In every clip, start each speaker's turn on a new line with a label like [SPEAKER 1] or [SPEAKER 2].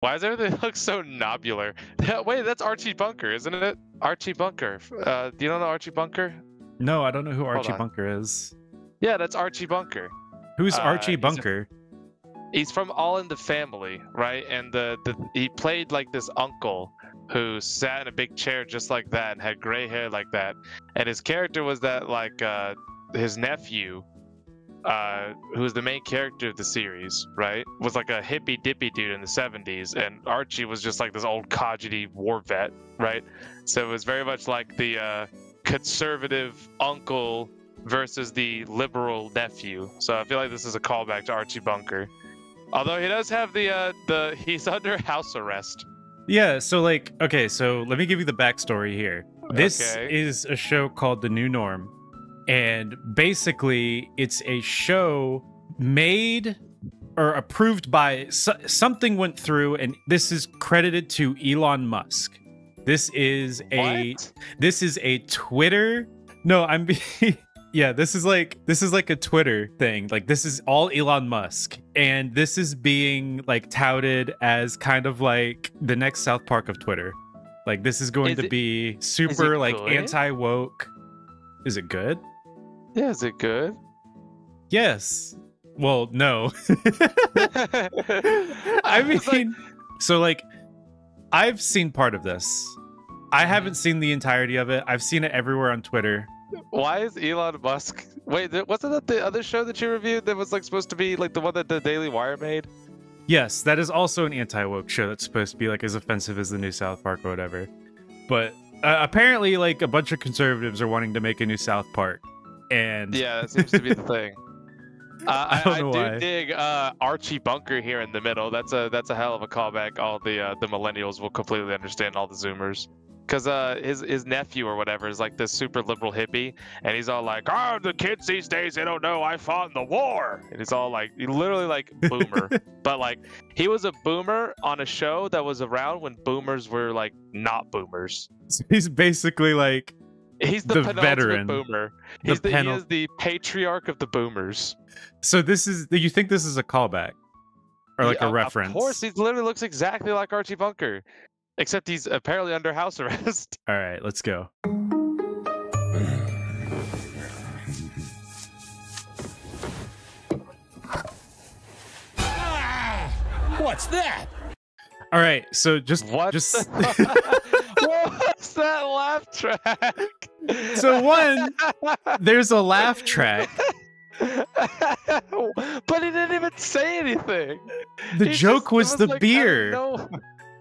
[SPEAKER 1] Why does everything look so nobular? Wait, that's Archie Bunker, isn't it? Archie Bunker. Do you know Archie Bunker?
[SPEAKER 2] No, I don't know who
[SPEAKER 1] Hold
[SPEAKER 2] Archie
[SPEAKER 1] on.
[SPEAKER 2] Bunker is.
[SPEAKER 1] Yeah, that's Archie Bunker.
[SPEAKER 2] Who's Archie Bunker?
[SPEAKER 1] He's from All in the Family, right? And he played like this uncle who sat in a big chair just like that and had gray hair like that. And his character was that like his nephew, who was the main character of the series, right? Was like a hippy dippy dude in the 70s, and Archie was just like this old codgety war vet, right? So it was very much like the conservative uncle versus the liberal nephew. So I feel like this is a callback to Archie Bunker. Although he does have the he's under house arrest.
[SPEAKER 2] Yeah, so like, okay, so let me give you the backstory here. This
[SPEAKER 1] Okay.
[SPEAKER 2] is a show called The New Norm, and basically it's a show made or approved by something went through, and this is credited to Elon Musk. This is a Twitter. No, I'm yeah, this is like a Twitter thing. Like, this is all Elon Musk, and this is being like touted as kind of like the next South Park of Twitter. Like, this is going to be super like anti-woke. Is it good?
[SPEAKER 1] Yeah, is it good?
[SPEAKER 2] Yes. Well, no. I mean, so like, I've seen part of this. I haven't seen the entirety of it. I've seen it everywhere on Twitter.
[SPEAKER 1] Why is Elon Musk? Wait, wasn't that the other show that you reviewed that was like supposed to be like the one that the Daily Wire made?
[SPEAKER 2] Yes, that is also an anti-woke show that's supposed to be like as offensive as the new South Park or whatever. But apparently, like, a bunch of conservatives are wanting to make a new South Park, and
[SPEAKER 1] yeah, that seems to be the thing. I
[SPEAKER 2] why.
[SPEAKER 1] do dig Archie Bunker here in the middle. That's a hell of a callback. All the millennials will completely understand, all the Zoomers. Because his nephew or whatever is like this super liberal hippie, and he's all like, "Oh, the kids these days, they don't know I fought in the war," and he's all like, literally like boomer, but like he was a boomer on a show that was around when boomers were like not boomers.
[SPEAKER 2] So he's basically like
[SPEAKER 1] he's the penultimate
[SPEAKER 2] veteran
[SPEAKER 1] boomer. He is the patriarch of the boomers.
[SPEAKER 2] So this is, you think this is a callback or like a reference?
[SPEAKER 1] Of course, he literally looks exactly like Archie Bunker. Except he's apparently under house arrest.
[SPEAKER 2] All right, let's go.
[SPEAKER 3] What's that?
[SPEAKER 2] All right, so just
[SPEAKER 1] what's that laugh track?
[SPEAKER 2] So one, there's a laugh track.
[SPEAKER 1] But he didn't even say anything.
[SPEAKER 2] The joke was the beer.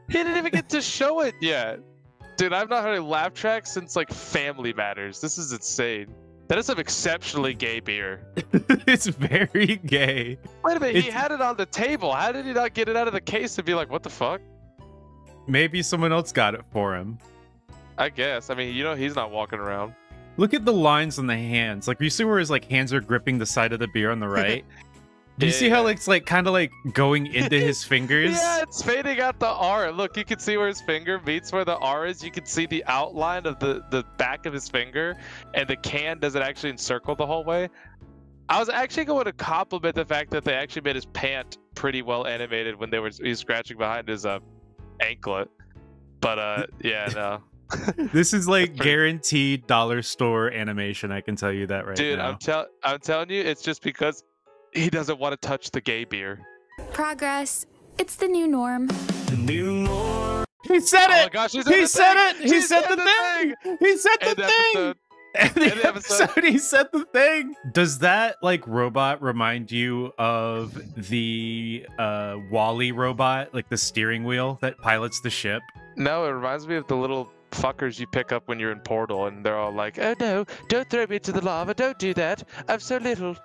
[SPEAKER 1] He didn't even get to show it yet. Dude, I've not heard a laugh track since like Family Matters. This is insane. That is some exceptionally gay beer.
[SPEAKER 2] It's very gay.
[SPEAKER 1] Wait a minute, he had it on the table. How did he not get it out of the case and be like, what the fuck?
[SPEAKER 2] Maybe someone else got it for him.
[SPEAKER 1] I guess. I mean, you know, he's not walking around.
[SPEAKER 2] Look at the lines on the hands. Like, you see where his like hands are gripping the side of the beer on the right? Do you see how it's like kind of like going into his fingers?
[SPEAKER 1] Yeah, it's fading out the R. Look, you can see where his finger meets where the R is. You can see the outline of the back of his finger, and the can doesn't actually encircle the whole way. I was actually going to compliment the fact that they actually made his pant pretty well animated when he was scratching behind his anklet. But yeah, no.
[SPEAKER 2] This is like guaranteed dollar store animation. I can tell you that right now.
[SPEAKER 1] Dude, I'm telling you, it's just because he doesn't want to touch the gay beer.
[SPEAKER 4] Progress. It's the new norm.
[SPEAKER 3] The new norm.
[SPEAKER 2] He said it!
[SPEAKER 1] Oh my gosh,
[SPEAKER 2] he said it! He said the thing! He said the thing! In the episode, he said the thing! Does that, like, robot remind you of the WALL-E robot? Like the steering wheel that pilots the ship?
[SPEAKER 1] No, it reminds me of the little fuckers you pick up when you're in Portal, and they're all like, "Oh no, don't throw me into the lava, don't do that, I'm so little."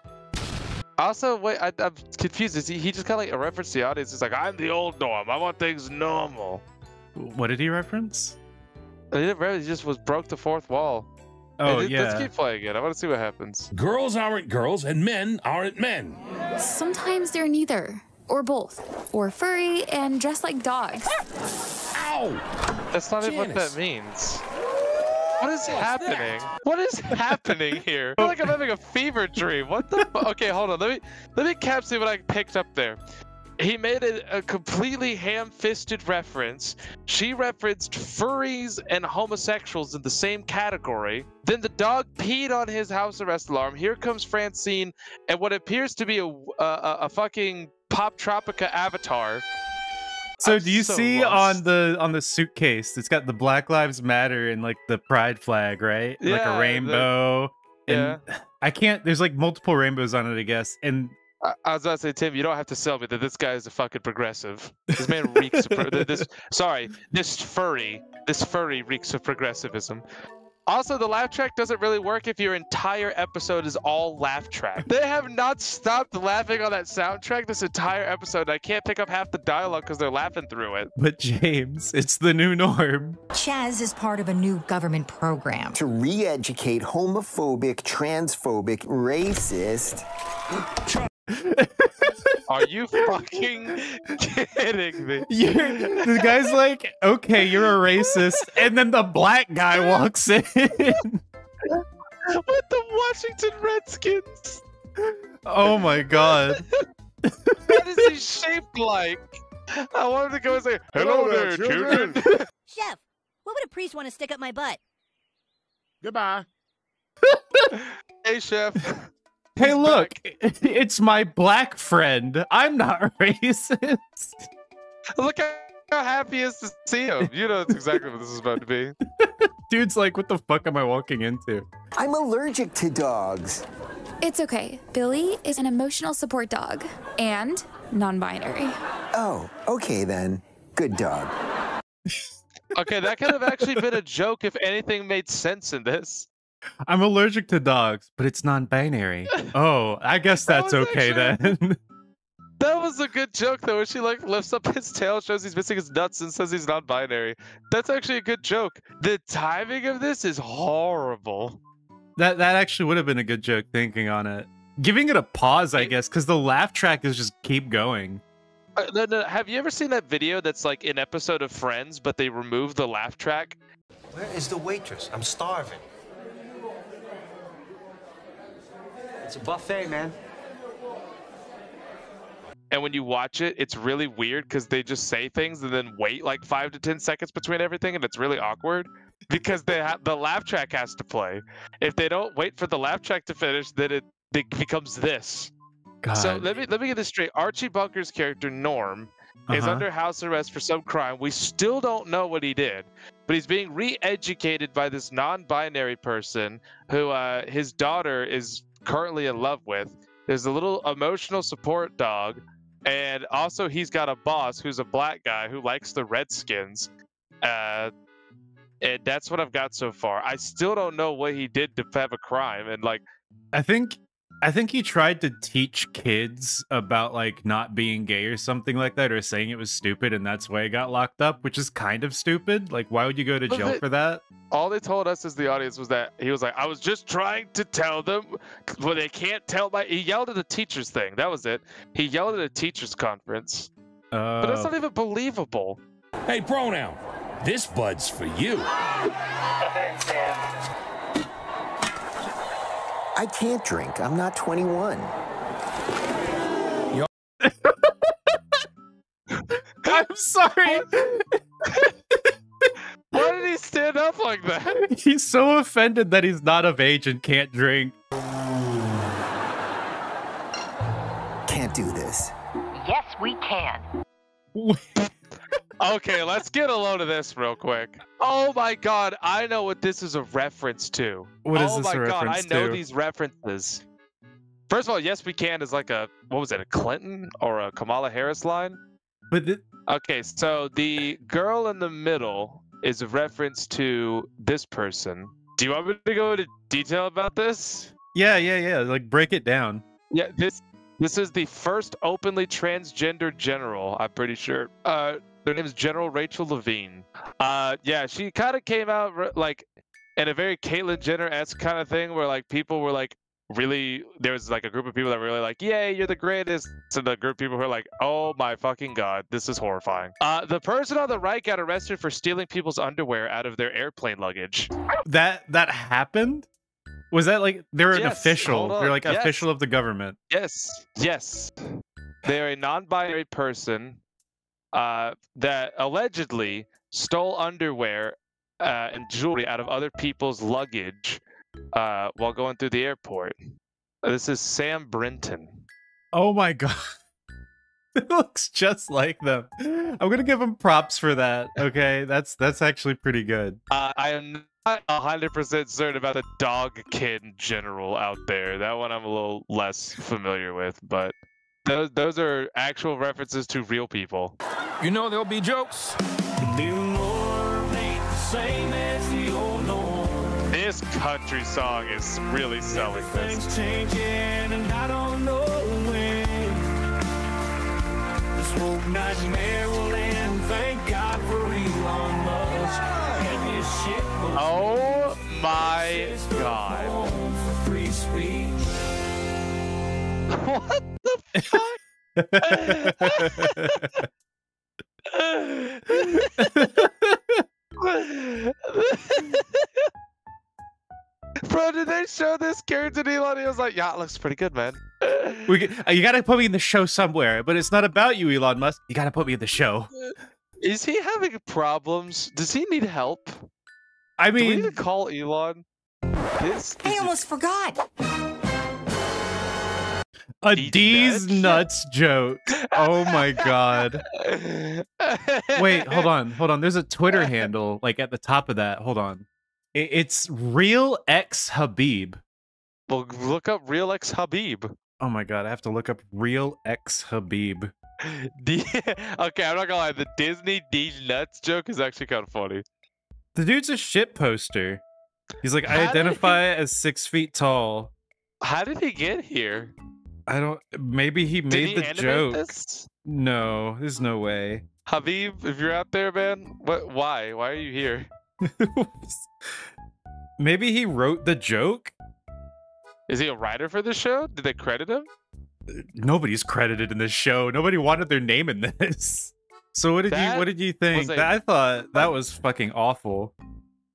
[SPEAKER 1] Also, wait, I'm confused. Is he just kind of like a reference to the audience? He's like, "I'm the old norm. I want things normal."
[SPEAKER 2] What did he reference?
[SPEAKER 1] He didn't reference, he just broke the fourth wall.
[SPEAKER 2] Oh,
[SPEAKER 1] Let's
[SPEAKER 2] yeah.
[SPEAKER 1] keep playing it. I want to see what happens.
[SPEAKER 3] Girls aren't girls, and men aren't men.
[SPEAKER 4] Sometimes they're neither, or both, or furry and dressed like dogs.
[SPEAKER 3] Ow!
[SPEAKER 1] That's not even what that means. What is happening? What is happening here? I feel like I'm having a fever dream. What the? Okay, hold on. Let me capture what I picked up there. He made a completely ham-fisted reference. She referenced furries and homosexuals in the same category. Then the dog peed on his house arrest alarm. Here comes Francine and what appears to be a fucking Pop Tropica avatar.
[SPEAKER 2] So
[SPEAKER 1] I'm
[SPEAKER 2] do you
[SPEAKER 1] so
[SPEAKER 2] see
[SPEAKER 1] lost.
[SPEAKER 2] on the suitcase? It's got the Black Lives Matter and like the pride flag, right? Like
[SPEAKER 1] Yeah,
[SPEAKER 2] a rainbow. And I can't. There's like multiple rainbows on it, I guess. And
[SPEAKER 1] I was about to say, Tim, you don't have to sell me that this guy is a fucking progressive. This man reeks of this furry reeks of progressivism. Also, the laugh track doesn't really work if your entire episode is all laugh track. They have not stopped laughing on that soundtrack this entire episode. I can't pick up half the dialogue because they're laughing through it.
[SPEAKER 2] but James, it's the new norm.
[SPEAKER 5] Chaz is part of a new government program.
[SPEAKER 6] To re-educate homophobic, transphobic, racist.
[SPEAKER 1] Are you fucking kidding me?
[SPEAKER 2] The guy's like, okay, you're a racist, and then the black guy walks in.
[SPEAKER 1] With the Washington Redskins.
[SPEAKER 2] Oh my god.
[SPEAKER 1] What is he shaped like? I wanted to go and say, hello there, children.
[SPEAKER 7] Chef, what would a priest want to stick up my butt?
[SPEAKER 3] Goodbye.
[SPEAKER 1] Hey, chef.
[SPEAKER 2] Hey,
[SPEAKER 1] He's
[SPEAKER 2] look,
[SPEAKER 1] back.
[SPEAKER 2] it's my black friend. I'm not racist.
[SPEAKER 1] Look how happy he is to see him. You know that's exactly what this is about to be.
[SPEAKER 2] Dude's like, what the fuck am I walking into?
[SPEAKER 6] I'm allergic to dogs.
[SPEAKER 4] It's okay. Billy is an emotional support dog and non-binary.
[SPEAKER 6] Oh, okay then. Good dog.
[SPEAKER 1] Okay, that could have actually been a joke if anything made sense in this.
[SPEAKER 2] I'm allergic to dogs, but it's non-binary. Oh, I guess
[SPEAKER 1] That
[SPEAKER 2] that's
[SPEAKER 1] was
[SPEAKER 2] okay
[SPEAKER 1] actually-
[SPEAKER 2] then.
[SPEAKER 1] That was a good joke though, where she like lifts up his tail, shows he's missing his nuts, and says he's non-binary. That's actually a good joke. The timing of this is horrible.
[SPEAKER 2] That actually would have been a good joke thinking on it. Giving it a pause, I guess, because the laugh track is just keep going.
[SPEAKER 1] No, have you ever seen that video that's like an episode of Friends, but they remove the laugh track?
[SPEAKER 8] Where is the waitress? I'm starving. It's a buffet, man.
[SPEAKER 1] And when you watch it, it's really weird because they just say things and then wait like 5 to 10 seconds between everything, and it's really awkward because the laugh track has to play. If they don't wait for the laugh track to finish, then it becomes this.
[SPEAKER 2] God.
[SPEAKER 1] So let me get this straight. Archie Bunker's character Norm is
[SPEAKER 2] Uh-huh.
[SPEAKER 1] under house arrest for some crime. We still don't know what he did, but he's being re-educated by this non-binary person who his daughter is currently in love with. There's a little emotional support dog, and also he's got a boss who's a black guy who likes the Redskins. And that's what I've got so far. I still don't know what he did to have a crime, and like
[SPEAKER 2] I think he tried to teach kids about like not being gay or something like that, or saying it was stupid, and that's why he got locked up, which is kind of stupid. Like, why would you go to
[SPEAKER 1] But
[SPEAKER 2] jail
[SPEAKER 1] they-
[SPEAKER 2] for that?
[SPEAKER 1] all they told us as the audience was that he was like, I was just trying to tell them, well, they can't tell my. He yelled at the teachers thing. That was it. He yelled at a teachers conference, but that's not even believable.
[SPEAKER 3] Hey, pronoun. This bud's for you.
[SPEAKER 6] I can't drink. I'm not 21.
[SPEAKER 2] I'm sorry.
[SPEAKER 1] Why did he stand up like that?
[SPEAKER 2] He's so offended that he's not of age and can't drink.
[SPEAKER 6] Can't do this.
[SPEAKER 7] Yes, we can.
[SPEAKER 1] Okay, let's get a load of this real quick. Oh my god, I know what this is a reference to.
[SPEAKER 2] What is
[SPEAKER 1] oh
[SPEAKER 2] this
[SPEAKER 1] my
[SPEAKER 2] a
[SPEAKER 1] god, I
[SPEAKER 2] reference
[SPEAKER 1] know
[SPEAKER 2] to?
[SPEAKER 1] these references. First of all, Yes We Can is like a, what was it, a Clinton or a Kamala Harris line?
[SPEAKER 2] But
[SPEAKER 1] Okay, so the girl in the middle is a reference to this person. Do you want me to go into detail about this?
[SPEAKER 2] yeah. Like, break it down.
[SPEAKER 1] Yeah, this is the first openly transgender general, I'm pretty sure. Their name is General Rachel Levine. Yeah, she kind of came out like in a very Caitlyn Jenner-esque kind of thing where like people were like really, there was like a group of people that were really like, yay, you're the greatest. So the group of people who are like, oh my fucking god, this is horrifying. The person on the right got arrested for stealing people's underwear out of their airplane luggage.
[SPEAKER 2] That happened? Was that like they're an
[SPEAKER 1] Yes,
[SPEAKER 2] official?
[SPEAKER 1] hold on,
[SPEAKER 2] They're like
[SPEAKER 1] yes.
[SPEAKER 2] official of the government.
[SPEAKER 1] Yes. They're a non-binary person that allegedly stole underwear and jewelry out of other people's luggage while going through the airport. This is Sam Brinton.
[SPEAKER 2] Oh my god. It looks just like them. I'm gonna give him props for that. Okay, that's actually pretty good.
[SPEAKER 1] I am not 100% certain about the dog kid in general out there. That one I'm a little less familiar with, but those are actual references to real people.
[SPEAKER 3] You know there'll be jokes.
[SPEAKER 1] This country song is really selling this.
[SPEAKER 9] Changing and I don't know when. This woke nightmare will end. Thank God for Elon Musk. And his shit will
[SPEAKER 1] Oh my god.
[SPEAKER 9] for free speech.
[SPEAKER 1] What the fuck? Bro, did they show this character to Elon? He was like, yeah, it looks pretty good, man.
[SPEAKER 2] You gotta put me in the show somewhere, but it's not about you, Elon Musk. You gotta put me in the show.
[SPEAKER 1] Is he having problems? Does he need help?
[SPEAKER 2] I
[SPEAKER 1] Do we
[SPEAKER 2] mean,
[SPEAKER 1] need to call Elon?
[SPEAKER 5] I almost forgot.
[SPEAKER 2] a
[SPEAKER 1] These
[SPEAKER 2] D's
[SPEAKER 1] nuts?
[SPEAKER 2] nuts joke. Oh my god. Wait, hold on. There's a Twitter handle like at the top of that. Hold on. It's Real X Habib.
[SPEAKER 1] Well, look up Real X Habib.
[SPEAKER 2] Oh my god, I have to look up Real X Habib.
[SPEAKER 1] Okay, I'm not gonna lie. The Disney D nuts joke is actually kind of funny.
[SPEAKER 2] The dude's a shit poster. He's like, I
[SPEAKER 1] How did
[SPEAKER 2] identify as 6 feet tall.
[SPEAKER 1] How did he get here?
[SPEAKER 2] I don't. Maybe he
[SPEAKER 1] Did
[SPEAKER 2] made
[SPEAKER 1] he
[SPEAKER 2] the
[SPEAKER 1] animate
[SPEAKER 2] joke.
[SPEAKER 1] this?
[SPEAKER 2] No, there's no way.
[SPEAKER 1] Habib, if you're out there, man, why? Why are you here?
[SPEAKER 2] Maybe he wrote the joke.
[SPEAKER 1] Is he a writer for the show? Did they credit him?
[SPEAKER 2] Nobody's credited in this show. Nobody wanted their name in this. So what did you think?
[SPEAKER 1] was a-
[SPEAKER 2] I thought that was fucking awful.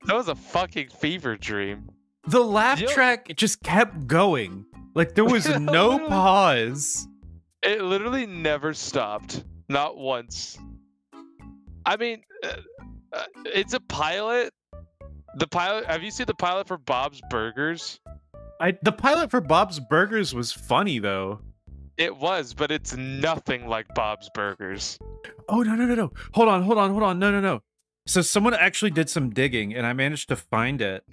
[SPEAKER 1] That was a fucking fever dream.
[SPEAKER 2] The laugh
[SPEAKER 1] Yo-
[SPEAKER 2] track just kept going. Like there was no
[SPEAKER 1] Literally.
[SPEAKER 2] pause.
[SPEAKER 1] It literally never stopped. Not once. I mean, it's a pilot. The pilot. Have you seen the pilot for Bob's Burgers?
[SPEAKER 2] The pilot for Bob's Burgers was funny though.
[SPEAKER 1] It was, but it's nothing like Bob's Burgers.
[SPEAKER 2] Oh no. Hold on. No. So someone actually did some digging and I managed to find it.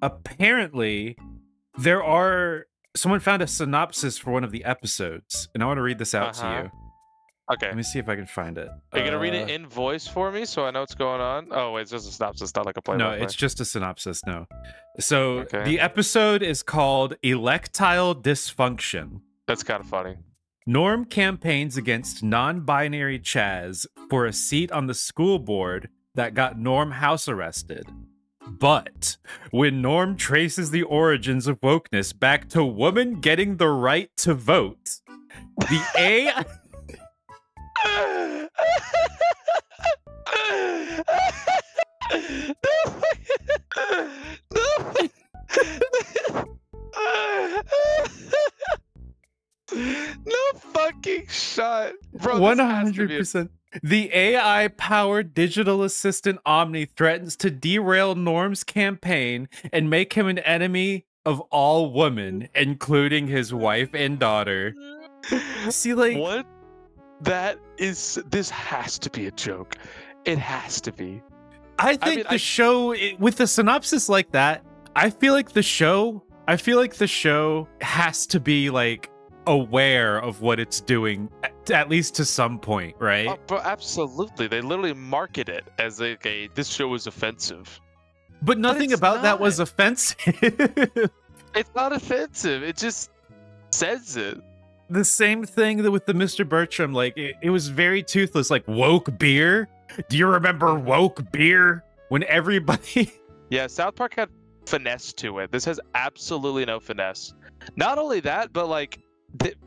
[SPEAKER 2] Apparently, someone found a synopsis for one of the episodes, and I want to read this out to you.
[SPEAKER 1] Okay.
[SPEAKER 2] Let me see if I can find it.
[SPEAKER 1] Are you gonna read it in voice for me so I know what's going on? Oh wait, it's just a synopsis, not like a play-by-play.
[SPEAKER 2] No, it's just a synopsis. No. So
[SPEAKER 1] Okay.
[SPEAKER 2] the episode is called Electile Dysfunction.
[SPEAKER 1] That's kind of funny.
[SPEAKER 2] Norm campaigns against non-binary Chaz for a seat on the school board that got Norm house arrested. But when Norm traces the origins of wokeness back to women getting the right to vote, the AI...
[SPEAKER 1] No fucking shot, bro. This has to be a-
[SPEAKER 2] 100%. The AI-powered digital assistant Omni threatens to derail Norm's campaign and make him an enemy of all women, including his wife and daughter. See, like,
[SPEAKER 1] What? This has to be a joke. It has to be.
[SPEAKER 2] I think
[SPEAKER 1] mean,
[SPEAKER 2] show with a synopsis like that, I feel like the show has to be like aware of what it's doing, at least to some point, right?
[SPEAKER 1] Oh, bro, absolutely. They literally market it as like this show is offensive.
[SPEAKER 2] But nothing
[SPEAKER 1] it's
[SPEAKER 2] about that was
[SPEAKER 1] not.
[SPEAKER 2] offensive.
[SPEAKER 1] It's not offensive. It just says it.
[SPEAKER 2] The same thing with the Mr. Bertram, like it was very toothless, like woke beer. Do you remember woke beer? When everybody
[SPEAKER 1] Yeah, South Park had finesse to it. This has absolutely no finesse. Not only that, but like,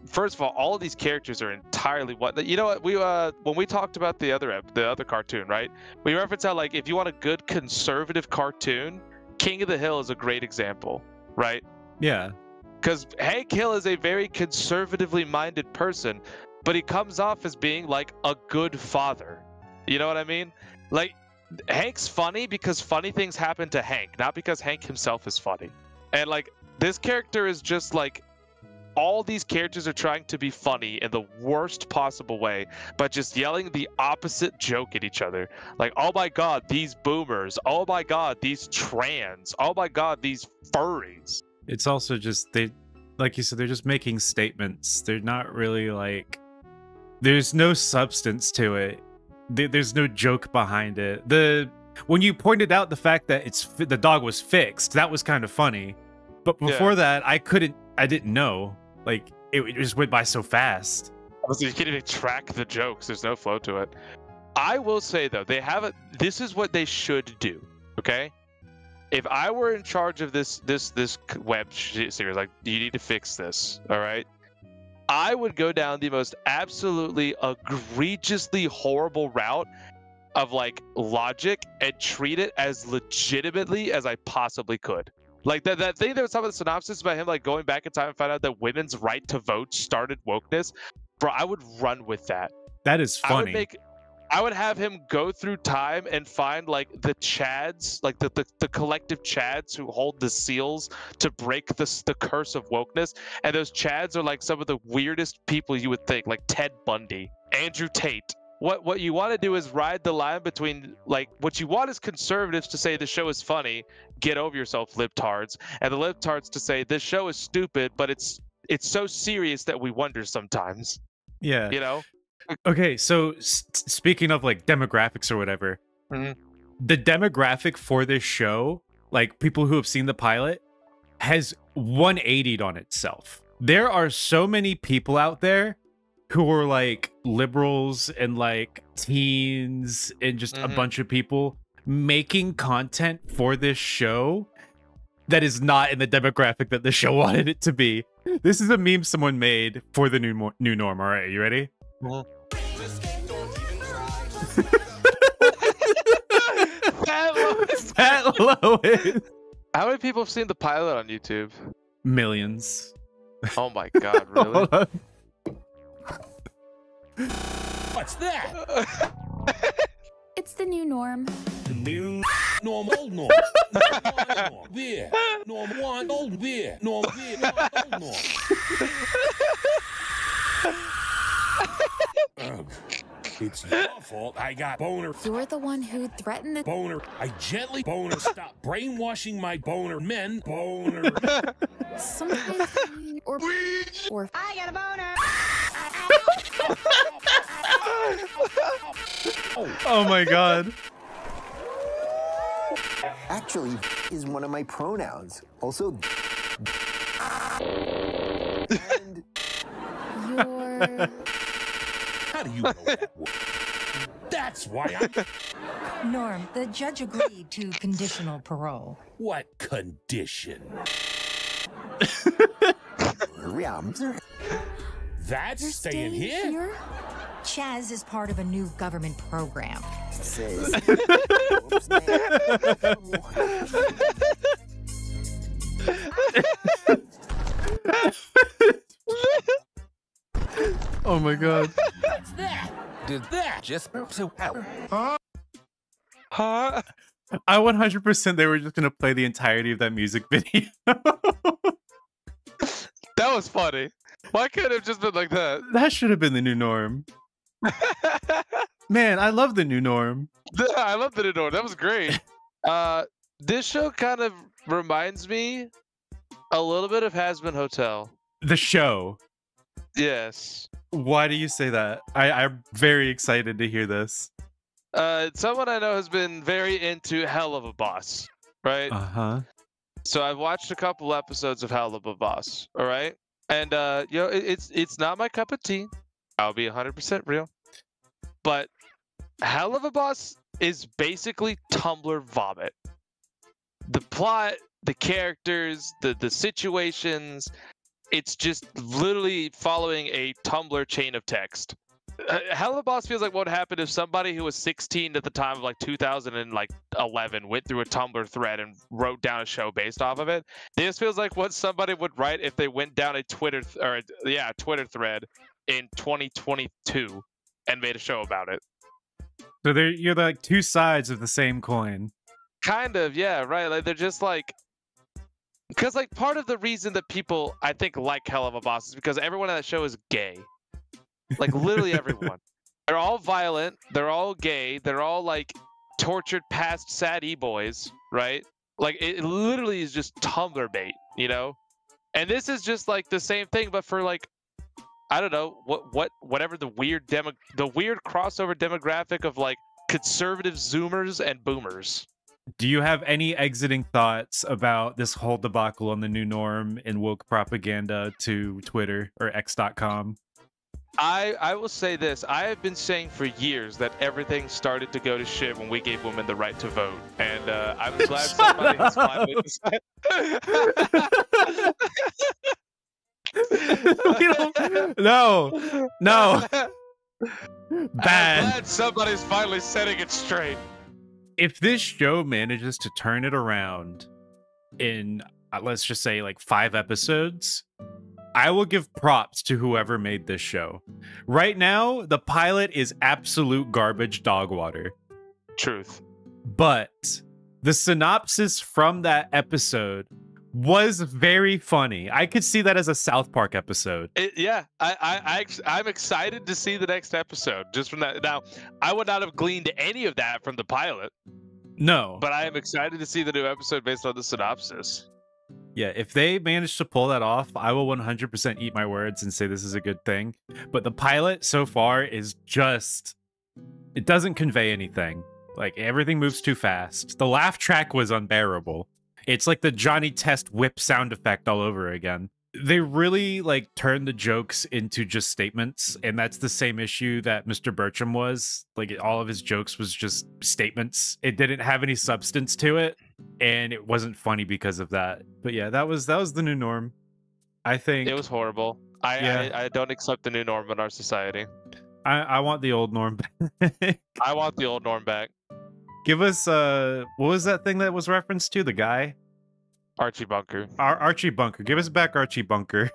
[SPEAKER 1] first of all of these characters are entirely what you know. What we when we talked about the other cartoon, right? We referenced how like if you want a good conservative cartoon, King of the Hill is a great example, right?
[SPEAKER 2] Yeah.
[SPEAKER 1] Because Hank Hill is a very conservatively minded person, but he comes off as being like a good father. You know what I mean? Like, Hank's funny because funny things happen to Hank, not because Hank himself is funny. And like, this character is just like, all these characters are trying to be funny in the worst possible way, but just yelling the opposite joke at each other. Like, oh my god, these boomers. Oh my god, these trans. Oh my god, these furries.
[SPEAKER 2] It's also just, like you said, they're just making statements. They're not really like, there's no substance to it. There's no joke behind it. When you pointed out the fact that the dog was fixed, that was kind of funny. But before that, I didn't know. Like, it just went by so fast.
[SPEAKER 1] You can't even track the jokes. There's no flow to it. I will say though, this is what they should do. Okay, if I were in charge of this web series, like, you need to fix this. All right, I would go down the most absolutely egregiously horrible route of like logic and treat it as legitimately as I possibly could. Like that thing that was talking about the synopsis about him like going back in time and find out that women's right to vote started wokeness. Bro, I would run with that.
[SPEAKER 2] That is funny.
[SPEAKER 1] I would have him go through time and find like the Chads, like the collective Chads who hold the seals to break the curse of wokeness. And those Chads are like some of the weirdest people you would think, like Ted Bundy, Andrew Tate. What you want to do is ride the line between, like, what you want is conservatives to say the show is funny, get over yourself, libtards, and the libtards to say this show is stupid, but it's so serious that we wonder sometimes.
[SPEAKER 2] Yeah.
[SPEAKER 1] You know?
[SPEAKER 2] Okay, so speaking of like demographics or whatever, the demographic for this show, like people who have seen the pilot, has 180'd on itself. There are so many people out there who are like liberals and like teens and just a bunch of people making content for this show that is not in the demographic that the show wanted it to be. This is a meme someone made for the new norm. All right, you ready? Fat Lois.
[SPEAKER 1] How many people have seen the pilot on YouTube?
[SPEAKER 2] Millions.
[SPEAKER 1] Oh my god, really?
[SPEAKER 9] What's that?
[SPEAKER 4] It's the new norm.
[SPEAKER 9] The new norm, old norm. Norm, beer. Norm one, old beer. Norm beer, old norm. It's your fault I got boner.
[SPEAKER 4] You're the one who threatened the
[SPEAKER 9] boner. I gently boner. Stop brainwashing my boner men. Boner.
[SPEAKER 4] Sometimes or
[SPEAKER 7] I got a boner.
[SPEAKER 2] Oh my god.
[SPEAKER 6] Actually, is one of my pronouns. Also, and
[SPEAKER 4] you're...
[SPEAKER 9] How do you know that word? That's why I...
[SPEAKER 10] Norm, the judge agreed to conditional parole.
[SPEAKER 9] What condition? That's
[SPEAKER 10] You're
[SPEAKER 9] staying here?
[SPEAKER 10] Chaz is part of a new government program.
[SPEAKER 2] Oh my god.
[SPEAKER 9] What's that? Did that just so
[SPEAKER 1] Huh?
[SPEAKER 2] I 100% they were just gonna play the entirety of that music video.
[SPEAKER 1] That was funny. Why couldn't it have just been like that?
[SPEAKER 2] That should have been the new norm. Man, I love the new norm.
[SPEAKER 1] I love the new norm. That was great. This show kind of reminds me a little bit of Hazbin Hotel.
[SPEAKER 2] The show.
[SPEAKER 1] Yes.
[SPEAKER 2] Why do you say that? I'm very excited to hear this.
[SPEAKER 1] Someone I know has been very into Hell of a Boss, right?
[SPEAKER 2] Uh-huh.
[SPEAKER 1] So I've watched a couple episodes of Hell of a Boss, all right? And you know, it's not my cup of tea. I'll be 100% real. But Hell of a Boss is basically Tumblr vomit. The plot, the characters, the situations, it's just literally following a Tumblr chain of text. Hell of a Boss feels like what would happen if somebody who was 16 at the time of like 2011 went through a Tumblr thread and wrote down a show based off of it. This feels like what somebody would write if they went down a Twitter thread in 2022 and made a show about it.
[SPEAKER 2] So you're like two sides of the same coin.
[SPEAKER 1] Kind of, yeah, right. Like they're just like, because like part of the reason that people I think like Hell of a Boss is because everyone on that show is gay. Like literally everyone. They're all violent. They're all gay. They're all like tortured past sad e-boys, right? Like it literally is just Tumblr bait, you know? And this is just like the same thing, but for like, I don't know, whatever the weird crossover demographic of like conservative Zoomers and Boomers.
[SPEAKER 2] Do you have any exiting thoughts about this whole debacle on the new norm and woke propaganda to Twitter or X.com?
[SPEAKER 1] I will say this. I have been saying for years that everything started to go to shit when we gave women the right to vote. And I'm glad somebody has finally decided.
[SPEAKER 2] No. Bad.
[SPEAKER 1] I'm glad somebody's finally setting it straight.
[SPEAKER 2] If this show manages to turn it around in, let's just say, like 5 episodes, I will give props to whoever made this show. Right now, the pilot is absolute garbage dog water.
[SPEAKER 1] Truth.
[SPEAKER 2] But the synopsis from that episode was very funny. I could see that as a South Park episode.
[SPEAKER 1] I'm excited to see the next episode just from that. Now, I would not have gleaned any of that from the pilot.
[SPEAKER 2] No.
[SPEAKER 1] But I am excited to see the new episode based on the synopsis.
[SPEAKER 2] Yeah, if they manage to pull that off, I will 100% eat my words and say this is a good thing. But the pilot so far is just... it doesn't convey anything. Like, everything moves too fast. The laugh track was unbearable. It's like the Johnny Test whip sound effect all over again. They really like turned the jokes into just statements, and that's the same issue that Mr. Bertram was. Like all of his jokes was just statements. It didn't have any substance to it, and it wasn't funny because of that. But yeah, that was the new norm. I think
[SPEAKER 1] it was horrible. I don't accept the new norm in our society.
[SPEAKER 2] I want the old norm back.
[SPEAKER 1] I want the old norm back.
[SPEAKER 2] Give us what was that thing that was referenced to? The guy?
[SPEAKER 1] Archie Bunker.
[SPEAKER 2] Archie Bunker. Give us back Archie Bunker.